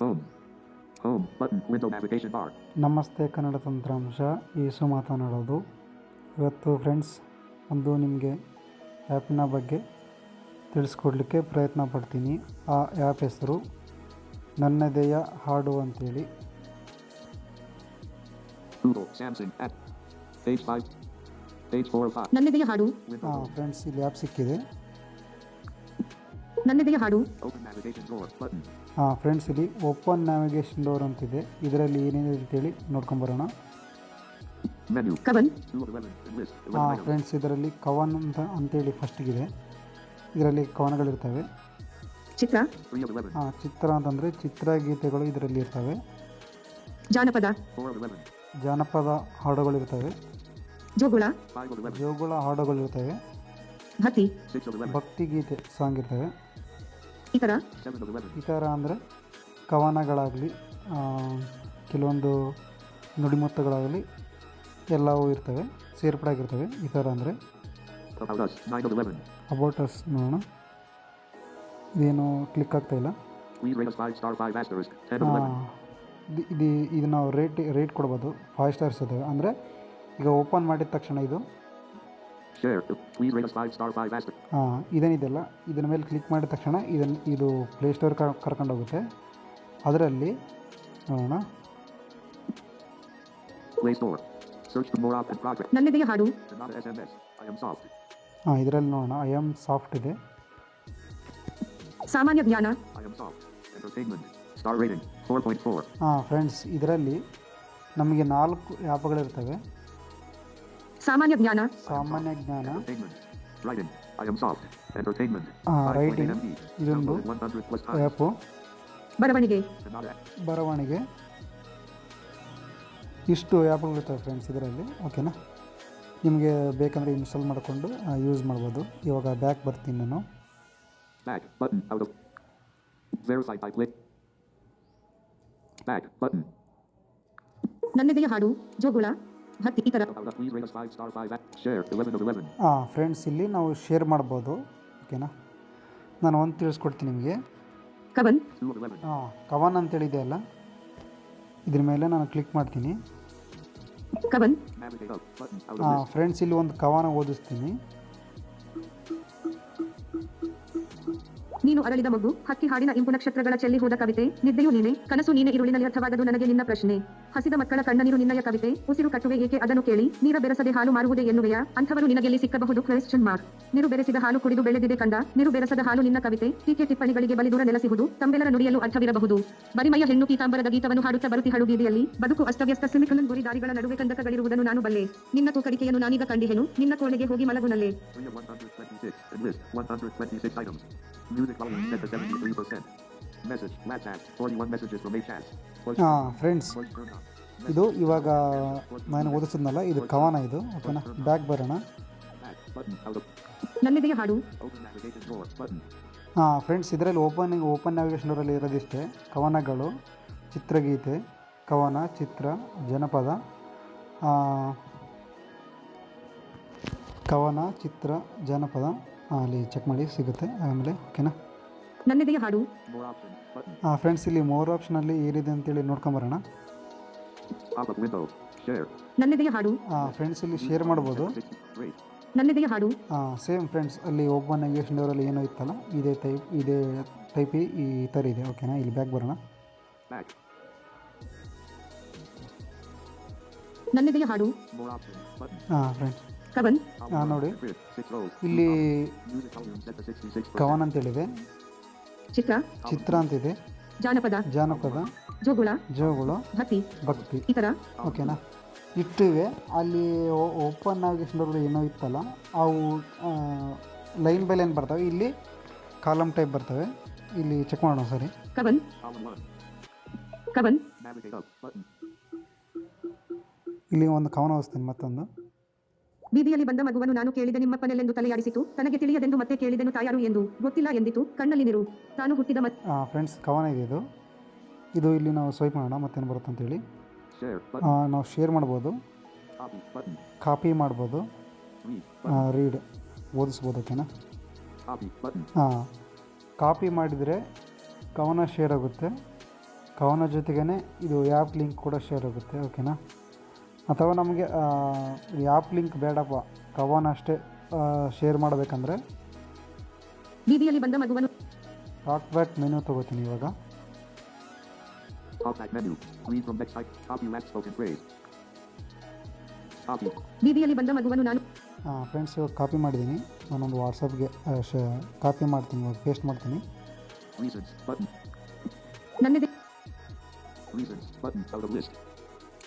Home. Home button. Window navigation bar. ನಮಸ್ತೆ ಕನ್ನಡ ತಂತ್ರಾಂಶ ಯೇಸು ಮಾತನಾಡೋದು. ಇವತ್ತು ಫ್ರೆಂಡ್ಸ್ ಒಂದು ನಿಮಗೆ ಆ್ಯಪ್ನ ಬಗ್ಗೆ ತಿಳಿಸ್ಕೊಡ್ಲಿಕ್ಕೆ ಪ್ರಯತ್ನ ಪಡ್ತೀನಿ. ಆ ಆ್ಯಪ್ ಹೆಸರು ನನ್ನದೆಯ ಹಾಡು ಅಂತೇಳಿ. Google Samsung app. Page 5. Page 4 of 5. ನನ್ನದೆಯ ಹಾಡು. ಫ್ರೆಂಡ್ಸ್ ಇಲ್ಲಿ ಆ್ಯಪ್ ಸಿಕ್ಕಿದೆ. ನನ್ನದೆಯ ಹಾಡು. Open navigation door button. Friends ಇಲ್ಲಿ ಓಪನ್ ನ್ಯಾವಿಗೇಷನ್ ಡೋರ್ ಅಂತಿದೆ. ಇದರಲ್ಲಿ ಏನೇನಿದೆ ಅಂತೇಳಿ ನೋಡ್ಕೊಂಬರೋಣ. Menu. Kavan. 2 of 11. List. 11 items. Friends ಇದರಲ್ಲಿ ಕವನ್ ಅಂತೇಳಿ ಫಸ್ಟಿಗಿದೆ. ಇದರಲ್ಲಿ ಕವನಗಳಿರ್ತವೆ. ಚಿತ್ರ. 3 of 11. ಚಿತ್ರ ಅಂತಂದರೆ ಚಿತ್ರಗೀತೆಗಳು ಇದರಲ್ಲಿ ಇರ್ತವೆ. ಜಾನಪದ. 4 of 11. ಜಾನಪದ ಹಾಡುಗಳಿರ್ತವೆ. ಜೋಗುಳ. 5 of 11. ಜೋಗುಳ ಹಾಡುಗಳಿರ್ತವೆ. ಭಕ್ತಿ. 6 of 11. ಭಕ್ತಿಗೀತೆ ಸಾಂಗ್ ಇರ್ತವೆ. ಇತರ. 7 of 11. ಈ ಥರ ಅಂದರೆ ಕವನಗಳಾಗಲಿ ಕೆಲವೊಂದು ನುಡಿಮುತ್ತುಗಳಾಗಲಿ ಎಲ್ಲವೂ ಇರ್ತವೆ, ಸೇರ್ಪಡೆಯಾಗಿರ್ತವೆ. ಈ ಥರ ಅಂದರೆ About us. 9 of 11. About us ನೋಡೋಣ. ಇದೇನು ಕ್ಲಿಕ್ ಆಗ್ತಾಯಿಲ್ಲ. Please rate us 5 star 5 asterisk. 10 of 11. ಇದು ನಾವು ರೇಟ್ ಕೊಡ್ಬೋದು. 5 ಸ್ಟಾರ್ಸ್ ಇದ್ದಾವೆ. ಅಂದರೆ ಈಗ ಓಪನ್ ಮಾಡಿದ ತಕ್ಷಣ ಇದು Share. Please rate us 5 star 5 asterisk. ಇದೇನಿದೆಯಲ್ಲ, ಇದರ ಮೇಲೆ ಕ್ಲಿಕ್ ಮಾಡಿದ ತಕ್ಷಣ ಇದು ಪ್ಲೇಸ್ಟೋರ್ ಕರ್ಕೊಂಡೋಗುತ್ತೆ. ಅದರಲ್ಲಿ ನೋಡೋಣ. Play Store. Search for more app and project. ನನ್ನದೆಯ ಹಾಡು. Kannada SMS. I am soft. ಇದರಲ್ಲಿ ನೋಡೋಣ. ಐ ಆಮ್ ಸಾಫ್ಟ್ ಇದೆ. ಸಾಮಾನ್ಯ ಜ್ಞಾನ. I am soft. Entertainment. Star rating 4.4. Friends ಇದರಲ್ಲಿ ನಮಗೆ 4 ಆ್ಯಪ್ಗಳಿರ್ತವೆ. ಸಾಮಾನ್ಯ ಜ್ಞಾನ. ಸಾಮಾನ್ಯ ಜ್ಞಾನ, Entertainment. Writing. I am soft. Entertainment. Writing 5.8 MB. ಇದೊಂದು Downloaded 100 plus times. ಆ್ಯಪು. ಬರವಣಿಗೆ. Kannada. ಬರವಣಿಗೆ. ಇಷ್ಟು ಆ್ಯಪ್ಗಳಿರ್ತವೆ ಫ್ರೆಂಡ್ಸ್ ಇದರಲ್ಲಿ. ಓಕೆನಾ, ನಿಮಗೆ ಬೇಕಂದರೆ ಇನ್ಸ್ಟಾಲ್ ಮಾಡಿಕೊಂಡು ಯೂಸ್ ಮಾಡ್ಬೋದು. ಇವಾಗ ಬ್ಯಾಕ್ ಬರ್ತೀನಿ ನಾನು. Back button out of. Verify by click. Back button. ನನ್ನದೆಯ ಹಾಡು. ಜೋಗುಳ. ಭಕ್ತಿ. ಇತರ. About us. Please rate us 5 star 5 share 11 of 11. Friends ಇಲ್ಲಿ ನಾವು ಶೇರ್ ಮಾಡ್ಬೋದು. ಓಕೆನಾ, ನಾನು ಒಂದು ತಿಳಿಸ್ಕೊಡ್ತೀನಿ ನಿಮಗೆ. ಕವನ್. 2 of 11. ಕವನ್ ಅಂತೇಳಿದೆ ಅಲ್ಲ, ಇದ್ರ ಮೇಲೆ ನಾನು ಕ್ಲಿಕ್ ಮಾಡ್ತೀನಿ. Kavan. Navigate up button out of list. Friends ಇಲ್ಲಿ ಒಂದು ಕವನ ಓದಿಸ್ತೀನಿ. ನೀನು ಅರಳಿದ ಮಗು, ಹಕ್ಕಿ ಹಾಡಿನ ಇಂಪು, ನಕ್ಷತ್ರಗಳ ಚೆಲ್ಲಿ ಹೋದ ಕವಿತೆ, ನಿದ್ದೆಯು ನೀನೆ, ಕನಸು ನೀನೆ, ಇರುಳಿನಲ್ಲಿ ಅರ್ಥವಾಗದು ನನಗೆ ನಿನ್ನ ಪ್ರಶ್ನೆ. ಹಸಿದ ಮಕ್ಕಳ ಕಣ್ಣನೀರು ನಿನ್ನಯ ಕವಿತೆ, ಉಸಿರು ಕಟ್ಟುವೆ ಏಕೆ ಅದನ್ನು ಕೇಳಿ, ನೀರ ಬೆರೆಸದೆ ಹಾಲು ಮಾರುವುದೇ ಎನ್ನುವೆಯ, ಅಂಥವರು ನಿನಗೆಲ್ಲಿ ಸಿಕ್ಕಬಹುದು? Question mark. ನೀರು ಬೆರೆಸಿದ ಹಾಲು ಕುಡಿದು ಬೆಳೆದಿದೆ ಕಂದ, ನೀರು ಬೆರೆಸದ ಹಾಲು ನಿನ್ನ ಕವಿತೆ, ಟೀಕೆ ಟಿಪ್ಪಣಿಗಳಿಗೆ ಬಲಿದೂರ ನೆಲೆಸಿಹುದು, ತಂಬೆಲರ ನುಡಿಯಲು ಅರ್ಥವಿರಬಹುದು. ಬರಿಮೈಯ ಹೆಣ್ಣು ಪೀತಾಂಬರದ ಗೀತವನ್ನು ಹಾಡುತ್ತಾ ಬರುತ್ತಿಹಳು ಬೀದಿಯಲ್ಲಿ, ಬದುಕು ಅಸ್ತವ್ಯಸ್ತ ಸಿಮಿಕಲನ್ ಗುರಿ ದಾರಿಗಳ ನಡುವೆ ಕಂದಕಗಳಿರುವುದನ್ನು ನಾನು ಬಲ್ಲೆ. ನಿನ್ನ ತೂಕಡಿಕೆಯನ್ನು ನಾನೀಗ ಕಂಡಿಹೆನು, ನಿನ್ನ ಕೋಣೆಗೆ ಹೋಗಿ ಮಲಗುನಲ್ಲೇ. 3 of 126. And list 126 items. Music volume set to 73%. Message. Last act. 41 messages from 8 chats. Friends Voice turned on. ಇದು ಇವಾಗ ನಾನು ಓದಿಸಿದ್ನಲ್ಲ, ಇದು ಕವನ ಇದು. ಓಕೆನಾ, ಬ್ಯಾಕ್ ಬರೋಣ. Back button out of. ನನ್ನದೆಯ ಹಾಡು. Open navigation door button. Friends ಇದರಲ್ಲಿ ಓಪನ್ ನ್ಯಾವಿಗೇಷನ್ ಡೋರಲ್ಲಿ ಇರೋದಿಷ್ಟೇ. ಕವನಗಳು, ಚಿತ್ರಗೀತೆ, ಕವನ, ಚಿತ್ರ, ಜನಪದ, ಕವನ, ಚಿತ್ರ, ಜನಪದ. ಅಲ್ಲಿ ಚೆಕ್ ಮಾಡಿ ಸಿಗುತ್ತೆ ಆಮೇಲೆ. ಓಕೆನಾ, ನನ್ನದೆಯ ಹಾಡು. More options button. ಫ್ರೆಂಡ್ಸ್ ಇಲ್ಲಿ ಮೋರ್ ಆಪ್ಷನಲ್ಲಿ ಏನಿದೆ ಅಂತೇಳಿ ನೋಡ್ಕೊಂಬರೋಣ. Pop up window. Share. ನನ್ನದೆಯ ಹಾಡು. ಫ್ರೆಂಡ್ಸ್ ಇಲ್ಲಿ ಶೇರ್ ಮಾಡ್ಬೋದು. 3. ನನ್ನದೆಯ ಹಾಡು. ಸೇಮ್ ಫ್ರೆಂಡ್ಸ್ ಅಲ್ಲಿ ಓಪನ್ ನ್ಯಾವಿಗೇಷನ್ ಡೋರಲ್ಲಿ ಏನೋ ಇತ್ತಲ್ಲ, ಇದೇ ಟೈಪ್ ಈ ಥರ ಇದೆ. ಓಕೆನಾ, ಇಲ್ಲಿ ಬ್ಯಾಕ್ ಬರೋಣ. Back. ನನ್ನದೆಯ ಹಾಡು. More options button. Friends Kavan. ನೋಡಿ, 6 rows. ಇಲ್ಲಿ Music volume set to 66%. ಕವನ ಅಂತೇಳಿದೆ, ಚಿತ್ರ. ಚಿತ್ರ ಅಂತಿದೆ, ಜಾನಪದ. ಜಾನಪದ, ಜೋಗುಳ. ಜೋಗುಳು, ಭಕ್ತಿ. ಭಕ್ತಿ. ಇತರ. ಓಕೆನಾ, ಇಟ್ಟಿವೆ. ಅಲ್ಲಿ ಓಪನ್ ನ್ಯಾವಿಗೇಷನ್ ಡೋರ್ ಏನೋ ಇತ್ತಲ್ಲ, ಅವು ಲೈನ್ ಬೈ ಲೈನ್ ಬರ್ತವೆ. ಇಲ್ಲಿ ಕಾಲಮ್ ಟೈಪ್ ಬರ್ತವೆ. ಇಲ್ಲಿ ಚೆಕ್ ಮಾಡೋಣ ಸರಿ. Kavan. Column 1. Kavan. Navigate up button. ಇಲ್ಲಿ ಒಂದು ಕವನ ಓದಿಸ್ತೀನಿ ಮತ್ತೊಂದು. ಬೀದಿಯಲ್ಲಿ ಬಂದ ಮಗುವನ್ನು ನಾನು ಕೇಳಿದೆ ನಿಮ್ಮಪ್ಪನೆಲ್ಲೆಂದು ತಲೆಯಾಡಿಸಿತು, ತನಗೆ ತಿಳಿಯದೆಂದು ಮತ್ತೆ ಕೇಳಿದೆನು ತಾಯಾರು ಎಂದು, ಗೊತ್ತಿಲ್ಲ ಎಂದಿತು ಕಣ್ಣಲ್ಲಿ ನೀರು, ತಾನು ಹುಟ್ಟಿದ ಫ್ರೆಂಡ್ಸ್ ಕವನ ಇದೆ ಇದು ಇಲ್ಲಿ ನಾವು ಸ್ವೈಪ್ ಮಾಡೋಣ ಮತ್ತೇನು ಬರುತ್ತೆ ಅಂತೇಳಿ. Share button. ನಾವು ಶೇರ್ ಮಾಡ್ಬೋದು, Copy button. ಕಾಪಿ ಮಾಡ್ಬೋದು, Read button. ರೀಡ್ ಓದಿಸ್ಬೋದು. ಓಕೆನಾ, Copy button. ಕಾಪಿ ಮಾಡಿದರೆ ಕವನ ಶೇರ್ ಆಗುತ್ತೆ, ಕವನ ಜೊತೆಗೇ ಇದು ಆ್ಯಪ್ ಲಿಂಕ್ ಕೂಡ ಶೇರ್ ಆಗುತ್ತೆ, ಓಕೆನಾ. ಅಥವಾ ನಮಗೆ ಈ ಆ್ಯಪ್ ಲಿಂಕ್ ಬೇಡಪ್ಪ, ಕವನ ಅಷ್ಟೇ ಶೇರ್ ಮಾಡಬೇಕಂದ್ರೆ ಬೀದಿಯಲ್ಲಿ ಬಂದ ಮಗುವನ್ನು ಟಾಕ್ ಬ್ಯಾಕ್ ಮೆನು ತೊಗೋತೀನಿ ಇವಾಗ. Talkback menu. Read from next type. Copy last spoken phrase. Copy. ಬೀದಿಯಲ್ಲಿ ಬಂದ ಮಗುವನ್ನು ನಾನು ಫ್ರೆಂಡ್ಸ್ ಇವಾಗ ಕಾಪಿ ಮಾಡಿದ್ದೀನಿ, ನಾನೊಂದು ವಾಟ್ಸಪ್ಗೆ ಕಾಪಿ ಮಾಡ್ತೀನಿ, ಇವಾಗ ಪೇಸ್ಟ್ ಮಾಡ್ತೀನಿ. Reasons. Button. ನನ್ನೆದೆ Reasons. Button. Out of list.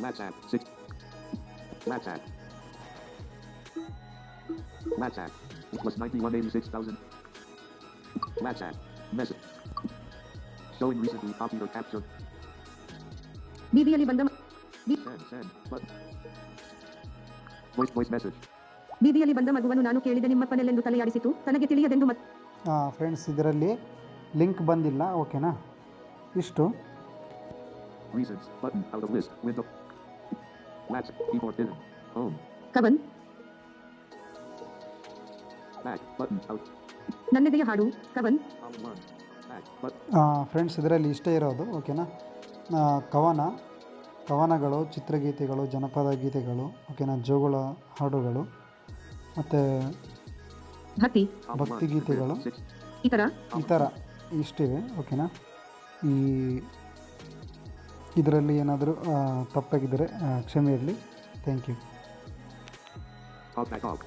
WhatsApp. 6. WhatsApp. WhatsApp. It was 9186,000. WhatsApp. Message. Showing recently copied or captured. ಬೀದಿಯಲ್ಲಿ ಬಂದ Send. Button. Voice message. ಬೀದಿಯಲ್ಲಿ ಬಂದ ಮಗುವನ್ನು ನಾನು ಕೇಳಿದೆ ನಿಮ್ಮ ಪನೆಲೆಂದು ತಲೆಯಾಡಿಸಿತು, ತನಗೆ ತಿಳಿಯದೆಂದು ಫ್ರೆಂಡ್ಸ್ ಇದರಲ್ಲಿ ಲಿಂಕ್ ಬಂದಿಲ್ಲ, ಓಕೆನಾ. ಇಷ್ಟು Reasons. Button. Out of list. Window. WhatsApp. Keyboard hidden. Home. Kavan Back. Button. Out. ನನ್ನೆದೆಯ ಹಾಡು Kavan Column 1. Back. Button. Friends ಇದರಲ್ಲಿ ಇಷ್ಟೇ ಇರೋದು, ಓಕೆನಾ. ಕವನಗಳು, ಚಿತ್ರಗೀತೆಗಳು, ಜನಪದ ಗೀತೆಗಳು, ಓಕೆನಾ, ಜೋಗುಳ ಹಾಡುಗಳು ಮತ್ತು ಭಕ್ತಿ ಗೀತೆಗಳು ಈ ಥರ ಇಷ್ಟಿವೆ, ಓಕೆನಾ. ಇದರಲ್ಲಿ ಏನಾದರೂ ತಪ್ಪಾಗಿದ್ದರೆ ಕ್ಷಮೆ ಇರಲಿ. Thank you. Talkback off.